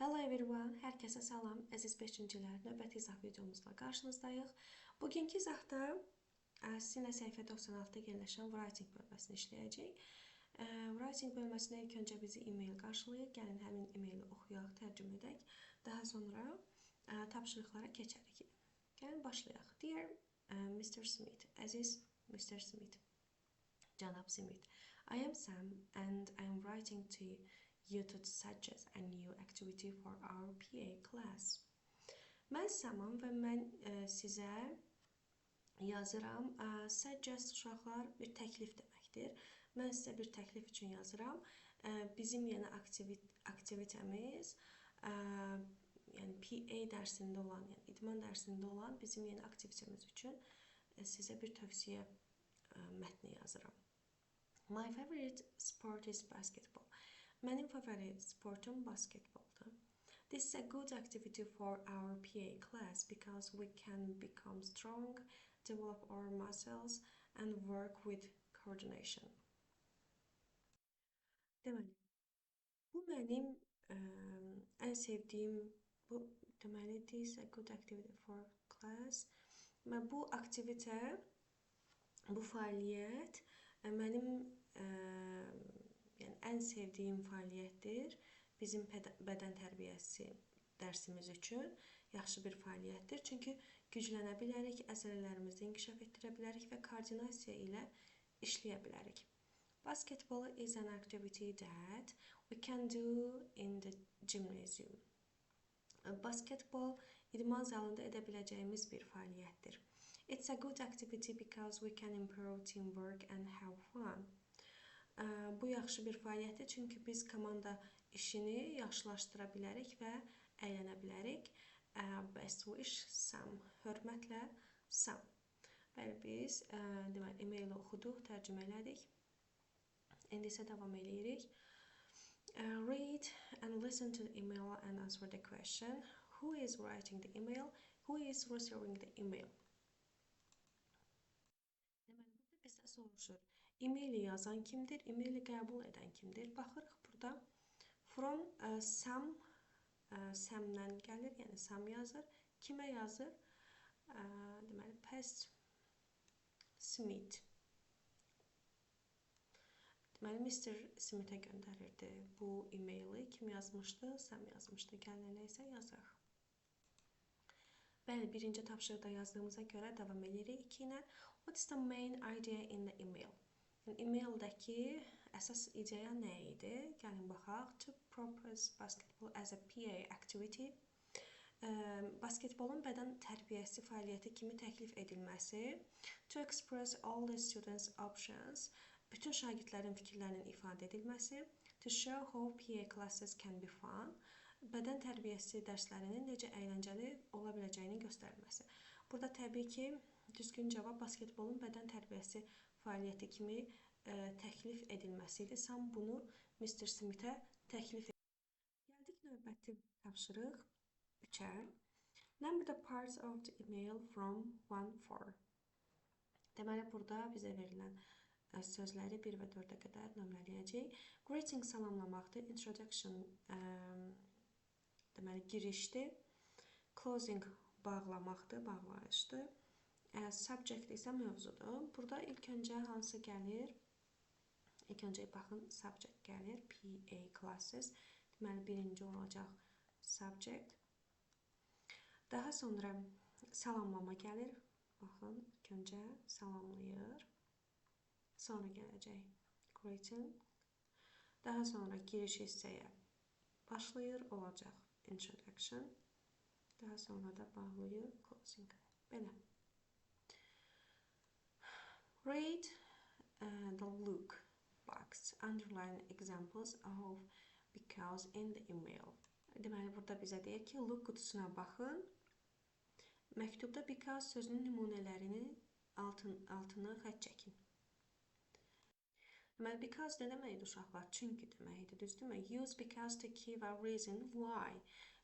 Hello everyone, hər kəsə salam. Əziz 5-cilər, növbəti izah videomuzla qarşınızdayıq. Bugünkü izahda sizinlə səhifə 96-da yerləşən writing bölməsini işləyəcəyik. Writing bölməsinə ilk öncə bizi e-mail qarşılayır. Gəlin həmin e-maili oxuyaq, tərcümə edək. Daha sonra tapşırıqlara keçərik. Gəlin başlayaq. Dear Mr. Smith, əziz Mr. Smith, Cənab Smith, I am Sam and I am writing to you to suggest a new activity for our PA class. Mən Samam və mən sizə yazıram. Suggest uşaqlar bir təklif deməkdir. Mən sizə bir təklif üçün yazıram. Bizim yeni aktivitemiz, yəni PA dərsində olan, yəni idman dərsində olan bizim yeni aktivitemiz üçün sizə bir tövsiyə mətni yazıram. My favorite sport is basketball. Mənim favorit sportum basketboldur. This is a good activity for our PA class because we can become strong, develop our muscles and work with coordination. Deməli, bu mənim ən sevdiyim, bu deməli, this is a good activity for class. Bu aktivitə, bu fəaliyyət mənim yəni ən sevdiyim fəaliyyətdir. Bizim bədən tərbiyəsi dərsimiz üçün yaxşı bir fəaliyyətdir. Çünki güclənə bilərik, əzələlərimizi inkişaf etdirə bilərik və koordinasiya ilə işləyə bilərik. Basketball is an activity that we can do in the gymnasium. Basketbol idman zalında edə biləcəyimiz bir fəaliyyətdir. It's a good activity because we can improve teamwork and have fun. Bu yaxşı bir fəaliyyətdir, çünki biz komanda işini yaxşılaşdıra bilərik və əylənə bilərik. Best wish, Sam. Hörmətlə, Sam. Bəli, biz deməli, e-maili oxuduq, tərcümə elədik. İndi isə davam edirik. Read and listen to the email and answer the question. Who is writing the email? Who is receiving the email? Deməli, burada bizdən soruşur. E-maili yazan kimdir? E-maili qəbul edən kimdir? Baxırıq burada. From Sam, Sam'dan gəlir, yəni Sam yazır. Kimə yazır? Deməli, past Smith. Deməli, Mr. Smith'ə göndərirdi bu e-maili. Kim yazmışdı? Sam yazmışdı. Gəlin elə isə yazaq. Bəli, birinci tapşırıqda yazdığımıza görə davam edirik 2 ilə. What is the main idea in the email? E-maildəki əsas ideya nə idi? Gəlin baxaq. To propose basketball as a PA activity. Basketbolun bədən tərbiyəsi fəaliyyəti kimi təklif edilməsi. To express all the students' options. Bütün şagirdlərin fikirlərinin ifadə edilməsi. To show how PA classes can be fun. Bədən tərbiyəsi dərslərinin necə əyləncəli ola biləcəyini göstərilməsi. Burada təbii ki, düzgün cavab basketbolun bədən tərbiyəsi fəaliyyəti kimi təklif edilməsi idi. Sam bunu Mr. Smith'ə təklif edir. Gəldik növbəti tapşırıq 3-ə. Number the parts of the email from 1-4. Deməli, burada bizə verilən sözləri 1 və 4-ə qədər nömrələyəcək. Greeting salamlamaqdır. Introduction deməli, girişdir. Closing bağlamaqdır, bağlayışdır. Subject isə mövzudur. Burada ilk öncə hansı gəlir? İlk öncə baxın, subject gəlir. PA classes. Deməli, birinci olacaq subject. Daha sonra salamlama gəlir. Baxın, ilk öncə salamlayır. Sonra gələcək greeting. Daha sonra giriş hissəyə başlayır, olacaq introduction. Daha sonra da bağlayır closing. Belə. Read the look box. Underline examples of because in the email. Deməli, burada bizə deyir ki, look qutusuna baxın. Məktubda because sözünün nümunələrini altını xətt çəkin. Deməli, because nə deməkdir uşaqlar? Çünki deməkdir, düzdürmü? Use because to give a reason why.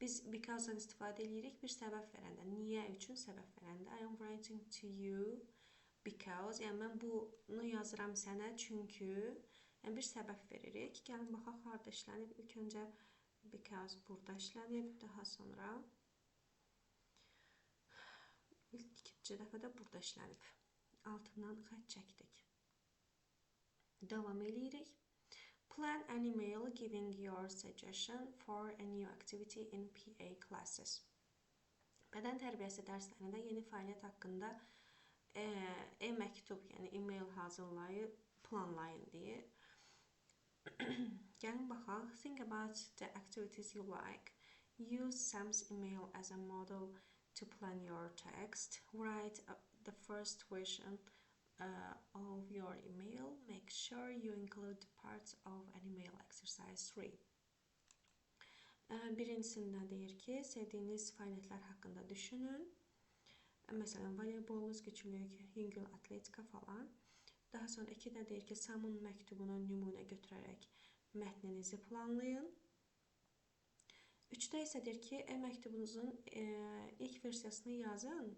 Biz because-dan istifadə edirik bir səbəb verəndə. Niyə üçün səbəb verəndə? I am writing to you because. Yəni, mən bunu yazıram sənə çünki. Yəni, bir səbəb veririk. Gəlin, baxaq, harada işlənib. İlk öncə because burada işlənib. Daha sonra ikinci dəfə də burada işlənib. Altından xətt çəkdik. Davam edirik. Plan an email giving your suggestion for a new activity in PA classes. Bədən tərbiyəsi dərslərində yeni fəaliyyət haqqında e-məktub, yəni e-mail hazırlayıb planlayın deyir. Gəlin baxaq. Think about the activities you like. Use Sam's email as a model to plan your text. Write the first version of your email. Make sure you include the parts of an email exercise 3. Birincisində deyir ki, sevdiyiniz fəaliyyətlər haqqında düşünün. Məsələn, voleybol, üzgüçülük, yüngül atletika falan. Daha sonra 2-də deyir ki, Sam'ın məktubunu nümunə götürərək mətninizi planlayın. 3-də isə deyir ki, e-məktubunuzun ilk versiyasını yazın.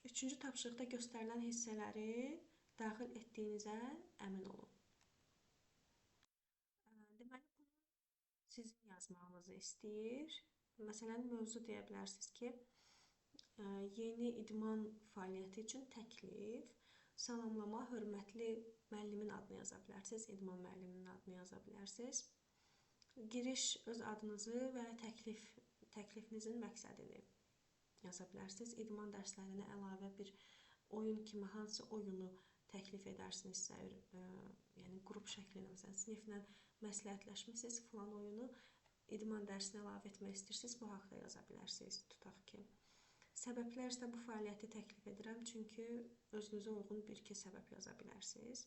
3-cü tapşırıqda göstərilən hissələri daxil etdiyinizə əmin olun. Deməli, bunu sizin yazmağınızı istəyir. Məsələn, mövzu deyə bilərsiniz ki, yeni idman fəaliyyəti üçün təklif, salamlama, hörmətli müəllimin adını yaza bilərsiniz, idman müəlliminin adını yaza bilərsiniz. Giriş öz adınızı və təklifinizin məqsədini yaza bilərsiniz. İdman dərslərinə əlavə bir oyun kimi hansı oyunu təklif edərsinizsə, yəni qrup şəklində, məsələn, siniflə məsləhətləşmisiniz, filan oyunu idman dərsinə əlavə etmək istəyirsiniz, bu haqda yaza bilərsiniz. Tutaq ki, səbəblər isə bu fəaliyyəti təklif edirəm, çünki özünüzə uyğun bir-iki səbəb yaza bilərsiniz.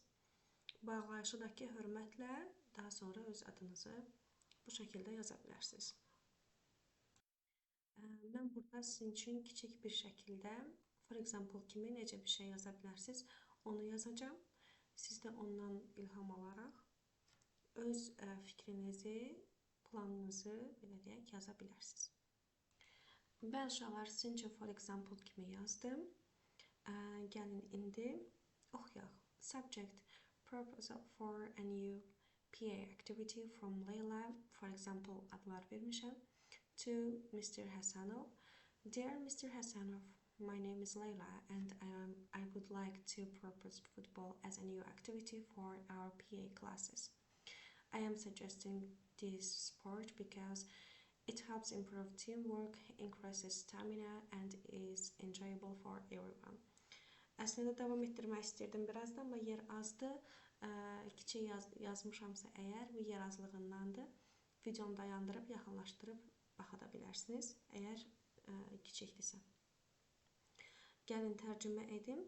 Bağlayışıdakı hörmətlə daha sonra öz adınızı bu şəkildə yaza bilərsiniz. Mən burada sizin üçün kiçik bir şəkildə, for example kimi necə bir şey yaza bilərsiniz, onu yazacağım. Siz də ondan ilham alaraq öz fikrinizi, planınızı, belə deyək, yaza bilərsiniz. Mən uşaqlar sizin üçün for example kimi yazdım. Gəlin indi oxuyaq. Subject, purpose for a new PA activity from Leyla, for example, adlar vermişəm. To Mr. Hasanov. Dear Mr. Hasanov, my name is Leyla and I would like to propose football as a new activity for our PA classes. I am suggesting this sport because it helps improve teamwork, increases stamina and is enjoyable for everyone. Əslində davam etdirmək istirdim birazdan, amma yer azdır. Kiçik yazmışamsa əgər, bu yer azlığındandır. Videonu dayandırıb, yaxınlaşdırıb baxa da bilərsiniz, əgər kiçikdirsə. Gəlin tərcümə edim.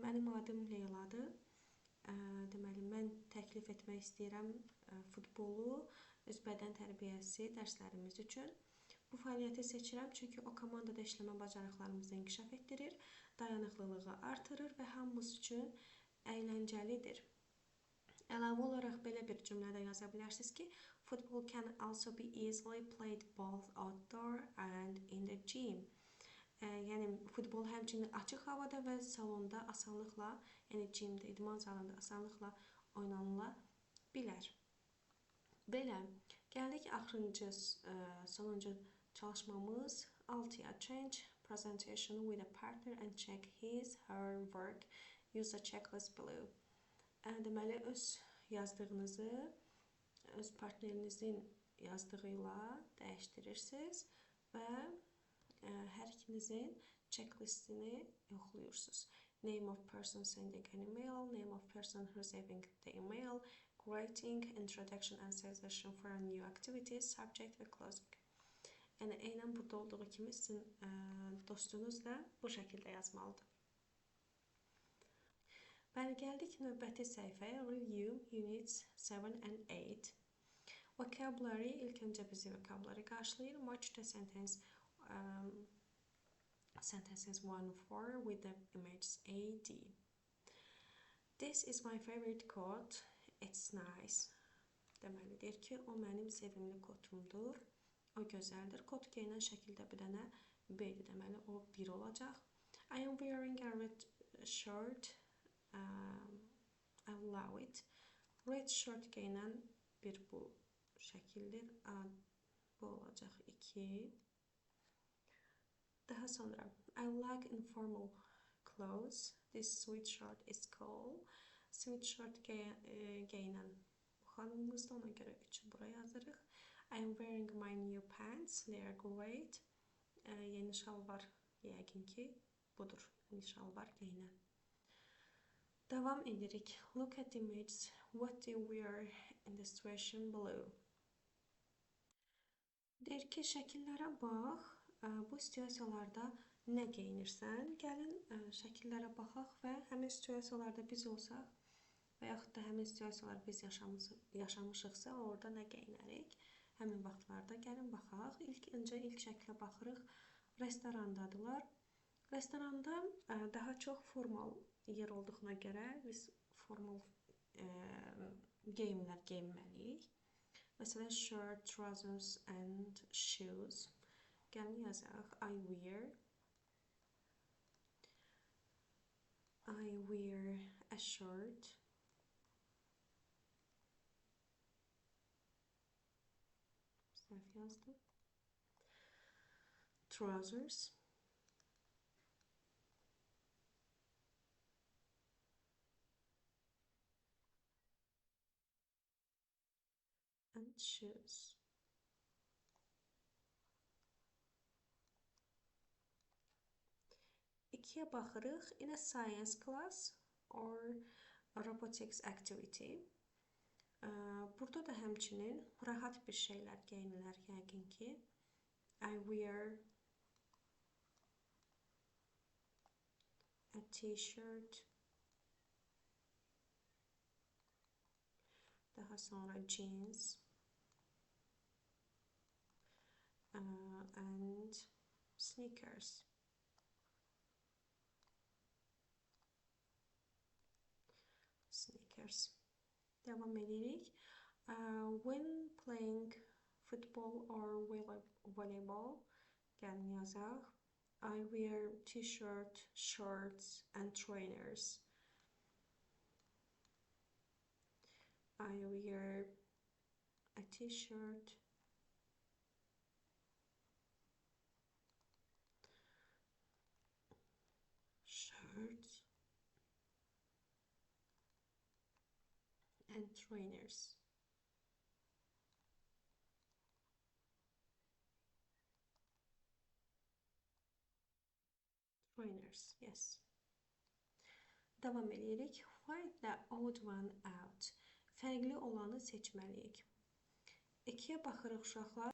Mənim adım Leyladır. Deməli, mən təklif etmək istəyirəm futbolu öz bədən tərbiyəsi dərslərimiz üçün. Bu fəaliyyəti seçirəm, çünki o komandada işləmə bacarıqlarımızı inkişaf etdirir, dayanıqlılığı artırır və hamımız üçün əyləncəlidir. Əlavə olaraq belə bir cümlədə yaza bilərsiniz ki, football can also be easily played both outdoor and in the gym. Yəni, futbol həmçinin açıq havada və salonda asanlıqla, yəni gymdə, idman zalında asanlıqla oynanıla bilər. Belə, gəldik axırıncı, sonuncu çalışmamız 6-ya. Change presentation with a partner and check his, her work. Use a checklist below. Deməli, öz yazdığınızı öz partnerinizin yazdığı ilə dəyişdirirsiniz və hər ikinizin checklistini yoxlayırsınız. Name of person sending an email, name of person receiving the email, creating, introduction and suggestion for a new activity, subject və closing. Yəni, eynən burada olduğu kimi sizin dostunuz da bu şəkildə yazmalıdır. Bəli, gəldik növbəti səhifəyə. Review Units 7 and 8. Vocabulary, ilk öncə bizi vocabulary qarşılayır. Match the sentence sentences 1-4 with the images A, D. This is my favorite quote. It's nice. Deməli, deyir ki, o mənim sevimli kotumdur. O gözəldir. Kot geyinən şəkildə bir dənə B-dir. Deməli, o 1 olacaq. I am wearing a red shirt. I love it. Red shirt geyinən bir bu şəkildir. Bu olacaq 2. Daha sonra I like informal clothes. This sweatshirt is cool. Sweatshirt geyinən bu xanımımızdır. Ona görə 3'ü buraya yazırıq. I am wearing my new pants. They are great. Yeni şalvar yəqin ki budur. Yeni şalvar geyinən. Devam edirik. Look at the image. What do you wear in the situation below? Deyir ki, şəkillərə bax. Bu situasiyalarda nə geyinirsən? Gəlin şəkillərə baxaq və həmin situasiyalarda biz olsaq və yaxud da həmin situasiyalar biz yaşamışıqsa, orada nə geyinərik? Həmin vaxtlarda gəlin baxaq. Öncə ilk şəklə baxırıq. Restorandadılar. Restoranda daha çox formal yer olduğuna görə biz formal geyimlər geyinməliyik. Məsələn, shirt, trousers and shoes. Gəlin yazaq. I wear a shirt. Səhv yazdım. Trousers. And shoes. İkiyə baxırıq. In a science class or robotics activity. Burada da həmçinin rahat bir şeylər geyinilər yəqin ki. I wear a t-shirt. Daha sonra jeans. And sneakers. Devam edirik. When playing football or volleyball, gəlin yazaq. I wear t-shirt, shorts and trainers. I wear a t-shirt, shirts and trainers. Trainers, yes. Devam edirik. Find the odd one out. Fərqli olanı seçməliyik. 2-yə baxırıq uşaqlar.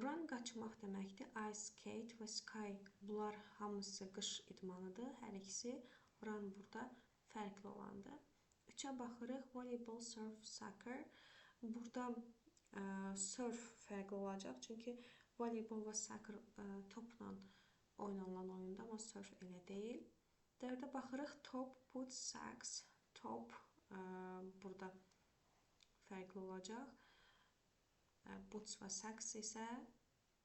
Run qaçmaq deməkdir. Ice skate və sky. Bunlar hamısı qış idmanıdır. Hər ikisi run burada fərqli olandır. 3-ə baxırıq. Volleyball, surf, soccer. Burada surf fərqli olacaq. Çünki voleybol və soccer topla oynanılan oyunda, amma surf elə deyil. 4-ə baxırıq. Top, boots, socks. Top burada fərqli olacaq. Boots və socks isə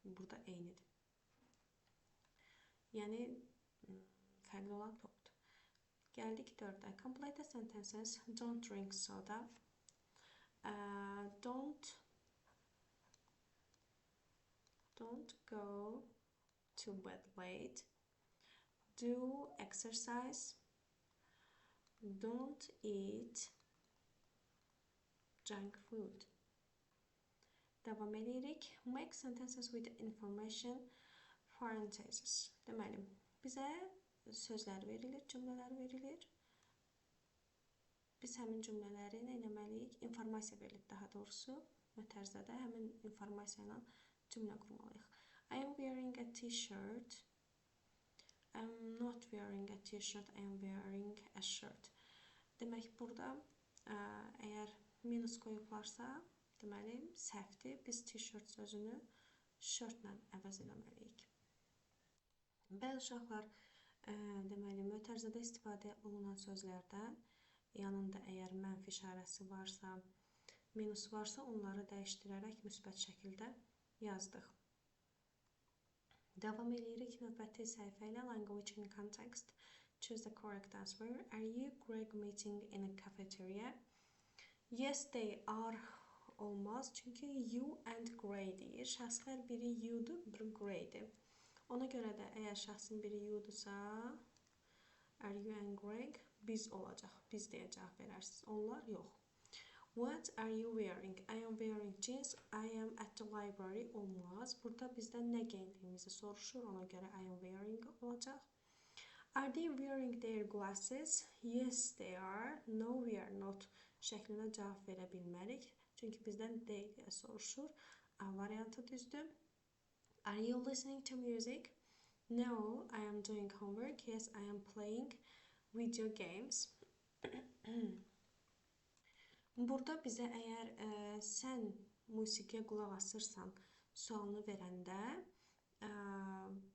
burada eynidir. Yəni fərqli olan topdur. Gəldik 4-ə. Complete the sentences. Don't drink soda. Don't go to bed late. Do exercise. Don't eat junk food. Devam edirik. Make sentences with information. Parentheses. Deməli, bizə sözlər verilir, cümlələr verilir. Biz həmin cümlələri nə etməliyik? İnformasiya verilib daha doğrusu. Mötərizədə də həmin informasiya ilə cümlə qurmalıyıq. I am wearing a t-shirt. I am not wearing a t-shirt. I am wearing a shirt. Demək, burada əgər minus qoyublarsa, deməli, səhvdir. Biz t-shirt sözünü shirtlə əvəz eləməliyik. Bəzi uşaqlar deməli, mötərizədə istifadə olunan sözlərdən yanında əgər mənfi işarəsi varsa, minus varsa, onları dəyişdirərək müsbət şəkildə yazdıq. Devam edirik növbəti səhifə ilə. Language in context. Choose the correct answer. Are you Greg meeting in a cafeteria? Yes, they are olmaz. Çünki you and Gray deyir. Şəxslər biri you'dur, biri Gray'dir. Ona görə də əgər şəxsin biri you'dursa, are you and Greg? Biz olacaq. Biz deyə cavab verərsiniz. Onlar yox. What are you wearing? I am wearing jeans. I am at the library olmaz. Burada bizdən nə geyindiyimizi soruşur. Ona görə I am wearing olacaq. Are they wearing their glasses? Yes, they are. No, we are not. Şəklində cavab verə bilmərik. Çünki bizdən they deyə soruşur. A variantı düzdür. Are you listening to music? No, I am doing homework. Yes, I am playing video games. Burada bizə əgər sən musiqiyə qulaq asırsan sualını verəndə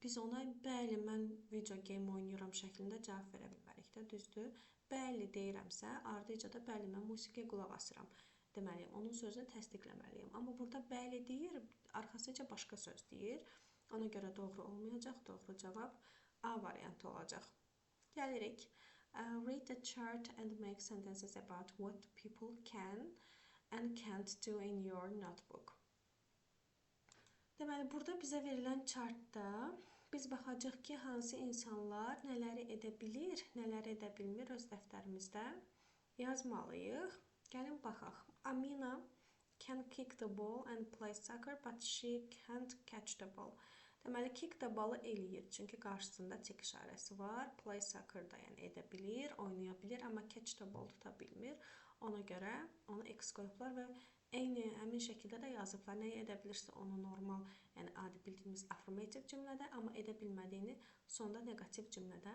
biz ona bəli, mən video game oynayıram şəklində cavab verə bilmərik də, düzdür? Bəli deyirəmsə, ardıca da bəli, mən musiqiyə qulaq asıram deməliyim. Onun sözünü təsdiqləməliyim. Amma burada bəli deyir, arxasıca başqa söz deyir. Ona görə doğru olmayacaq. Doğru cavab A variantı olacaq. Gəlirik. Read the chart and make sentences about what people can and can't do in your notebook. Deməli, burada bizə verilən chartda biz baxacaq ki, hansı insanlar nələri edə bilir, nələri edə bilmir öz dəftərimizdə yazmalıyıq. Gəlin baxaq. Amina can kick the ball and play soccer, but she can't catch the ball. Deməli, kick the ball eləyir, çünki qarşısında tick işarəsi var. Play soccer da yəni edə bilir, oynaya bilir, amma catch the ball tuta bilmir. Ona görə onu X qoyublar və həmin şəkildə də yazıblar. Nəyi edə bilirsə onu normal, yəni adi bildiyimiz affirmative cümlədə, amma edə bilmədiyini sonda negativ cümlədə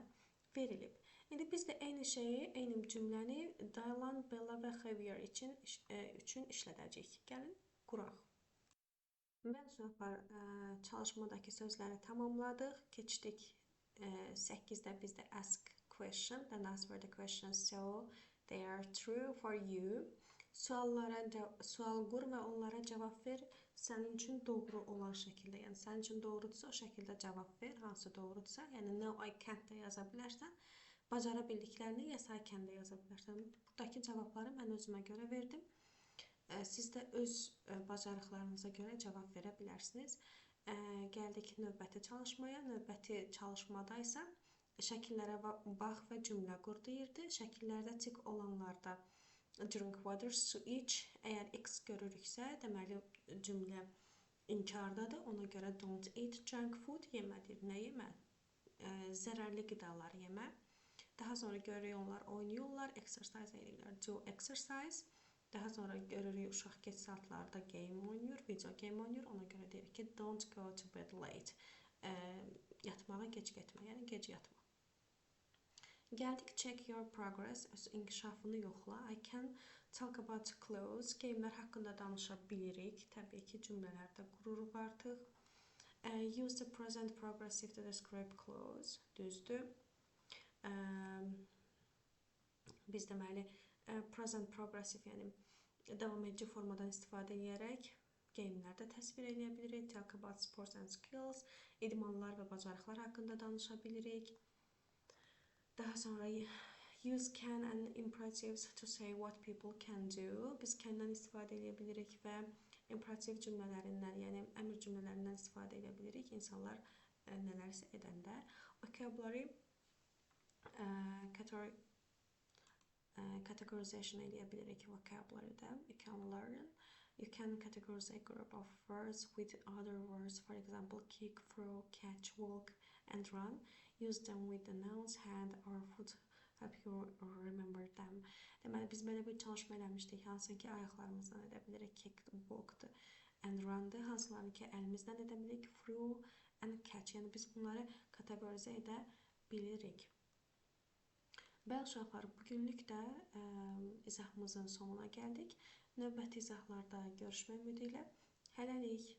verilib. İndi biz də eyni şeyi, eyni cümləni Dylan, Bella və Javier üçün işlədəcəyik. Gəlin, quraq. Və uşaqlar çalışmadakı sözləri tamamladıq. Keçdik 8-də bizdə ask question, then answer the question so they are true for you. Sual qur və onlara cavab ver sənin üçün doğru olan şəkildə. Yəni sənin üçün doğrudursa o şəkildə cavab ver, hansı doğrudursa. Yəni no, I can't də yaza bilərsən. Bacara bildiklərini yes, I can də yaza bilərsən. Buradakı cavabları mən özümə görə verdim. Siz də öz bacarıqlarınıza görə cavab verə bilərsiniz. Gəldik növbəti çalışmaya. Növbəti çalışmada isə şəkillərə bax və cümlə qur deyirdi. Şəkillərdə tik olanlarda drink water, su iç. Əgər X görürüksə, deməli cümlə inkardadır. Ona görə don't eat junk food, yemədir. Nə yemə? Zərərli qidalar yemə. Daha sonra görürük onlar oynayırlar, exercise edirlər. Do exercise. Daha sonra görürük uşaq gec saatlarda game oynayır, video game oynayır. Ona görə deyirik ki, don't go to bed late. Yatmağa gec getmə, yəni gec yatma. Gəldik, check your progress, öz inkişafını yoxla. I can talk about clothes, geyimlər haqqında danışa bilirik. Təbii ki, cümlələrdə qururuq artıq. Use the present progressive to describe clothes, düzdür. Biz deməli, present progressive, yəni davam edici formadan istifadə edərək geyimlərdə təsvir edə bilirik. Talk about sports and skills, idmanlar və bacarıqlar haqqında danışa bilirik. Daha sonra use can and imperatives to say what people can do. Biz can'dan istifadə edə bilirik və imperativ cümlələrindən, yəni əmr cümlələrindən istifadə edə bilirik. İnsanlar nələrsə edəndə. Vocabulary categorization edə bilirik vocabulary'də. You can learn. You can categorize a group of words with other words. For example, kick, throw, catch, walk, and run. Use them with the nouns, hand or foot. Help you remember them. Deməli, biz belə bir çalışma eləmişdik. Hansı ki, ayaqlarımızdan edə bilirik. Kick, walk and run. Hansılarını ki, əlimizdən edə bilirik. Throw and catch. Yəni, biz bunları kateqorizə edə bilirik. Bəli uşaqlar, bugünlük də izahımızın sonuna gəldik. Növbəti izahlarda görüşmək ümidi ilə. Hələlik.